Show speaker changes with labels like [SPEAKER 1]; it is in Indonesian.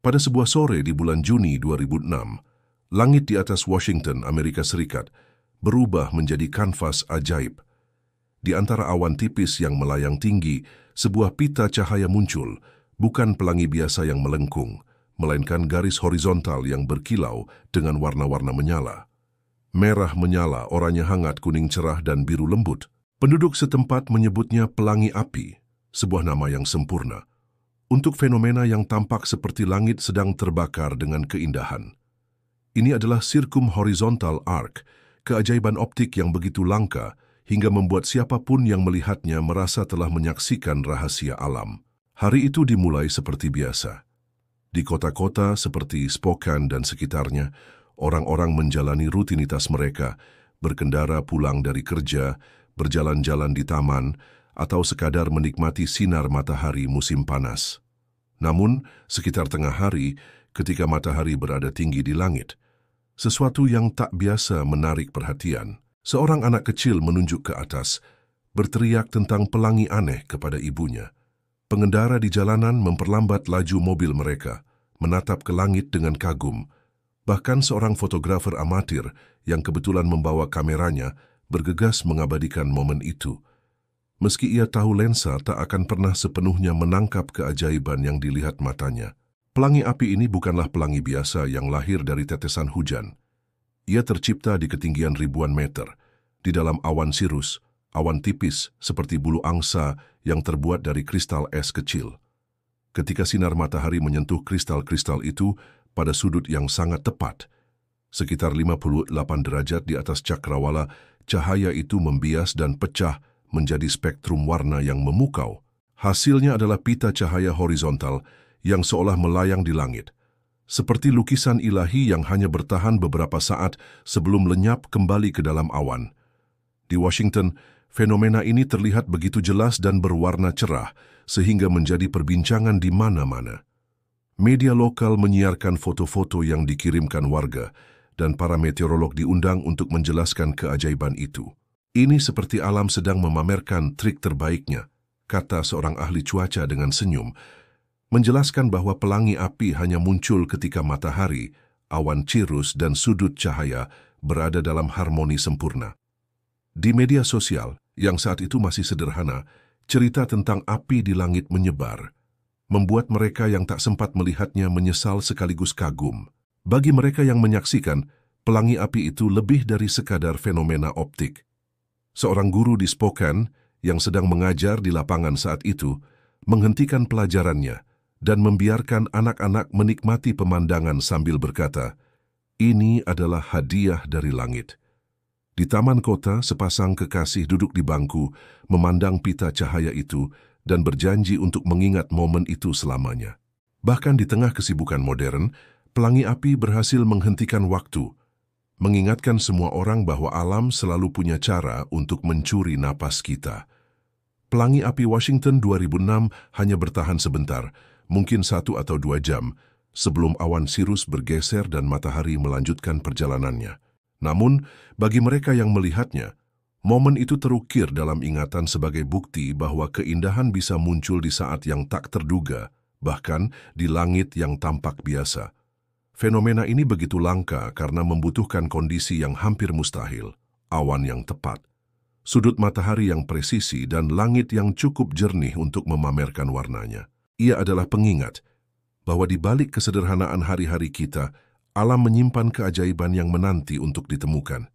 [SPEAKER 1] Pada sebuah sore di bulan Juni 2006, langit di atas Washington, Amerika Serikat, berubah menjadi kanvas ajaib. Di antara awan tipis yang melayang tinggi, sebuah pita cahaya muncul, bukan pelangi biasa yang melengkung, melainkan garis horizontal yang berkilau dengan warna-warna menyala. Merah menyala, oranye hangat, kuning cerah, dan biru lembut. Penduduk setempat menyebutnya pelangi api, sebuah nama yang sempurna, untuk fenomena yang tampak seperti langit sedang terbakar dengan keindahan. Ini adalah circumhorizontal arc, keajaiban optik yang begitu langka hingga membuat siapapun yang melihatnya merasa telah menyaksikan rahasia alam. Hari itu dimulai seperti biasa. Di kota-kota seperti Spokane dan sekitarnya, orang-orang menjalani rutinitas mereka, berkendara pulang dari kerja, berjalan-jalan di taman, atau sekadar menikmati sinar matahari musim panas. Namun, sekitar tengah hari, ketika matahari berada tinggi di langit, sesuatu yang tak biasa menarik perhatian. Seorang anak kecil menunjuk ke atas, berteriak tentang pelangi aneh kepada ibunya. Pengendara di jalanan memperlambat laju mobil mereka, menatap ke langit dengan kagum. Bahkan seorang fotografer amatir yang kebetulan membawa kameranya bergegas mengabadikan momen itu. Meski ia tahu lensa tak akan pernah sepenuhnya menangkap keajaiban yang dilihat matanya. Pelangi api ini bukanlah pelangi biasa yang lahir dari tetesan hujan. Ia tercipta di ketinggian ribuan meter, di dalam awan sirus, awan tipis seperti bulu angsa yang terbuat dari kristal es kecil. Ketika sinar matahari menyentuh kristal-kristal itu pada sudut yang sangat tepat, sekitar 58 derajat di atas cakrawala, cahaya itu membias dan pecah menjadi spektrum warna yang memukau. Hasilnya adalah pita cahaya horizontal yang seolah melayang di langit, seperti lukisan ilahi yang hanya bertahan beberapa saat sebelum lenyap kembali ke dalam awan. Di Washington, fenomena ini terlihat begitu jelas dan berwarna cerah, sehingga menjadi perbincangan di mana-mana. Media lokal menyiarkan foto-foto yang dikirimkan warga, dan para meteorolog diundang untuk menjelaskan keajaiban itu. Ini seperti alam sedang memamerkan trik terbaiknya, kata seorang ahli cuaca dengan senyum, menjelaskan bahwa pelangi api hanya muncul ketika matahari, awan cirrus, dan sudut cahaya berada dalam harmoni sempurna. Di media sosial, yang saat itu masih sederhana, cerita tentang api di langit menyebar, membuat mereka yang tak sempat melihatnya menyesal sekaligus kagum. Bagi mereka yang menyaksikan, pelangi api itu lebih dari sekadar fenomena optik. Seorang guru di Spokane yang sedang mengajar di lapangan saat itu menghentikan pelajarannya dan membiarkan anak-anak menikmati pemandangan sambil berkata, "Ini adalah hadiah dari langit." Di taman kota, sepasang kekasih duduk di bangku, memandang pita cahaya itu dan berjanji untuk mengingat momen itu selamanya. Bahkan di tengah kesibukan modern, pelangi api berhasil menghentikan waktu, mengingatkan semua orang bahwa alam selalu punya cara untuk mencuri napas kita. Pelangi api Washington 2006 hanya bertahan sebentar, mungkin 1 atau 2 jam, sebelum awan sirus bergeser dan matahari melanjutkan perjalanannya. Namun, bagi mereka yang melihatnya, momen itu terukir dalam ingatan sebagai bukti bahwa keindahan bisa muncul di saat yang tak terduga, bahkan di langit yang tampak biasa. Fenomena ini begitu langka karena membutuhkan kondisi yang hampir mustahil, awan yang tepat, sudut matahari yang presisi, dan langit yang cukup jernih untuk memamerkan warnanya. Ia adalah pengingat bahwa di balik kesederhanaan hari-hari kita, alam menyimpan keajaiban yang menanti untuk ditemukan.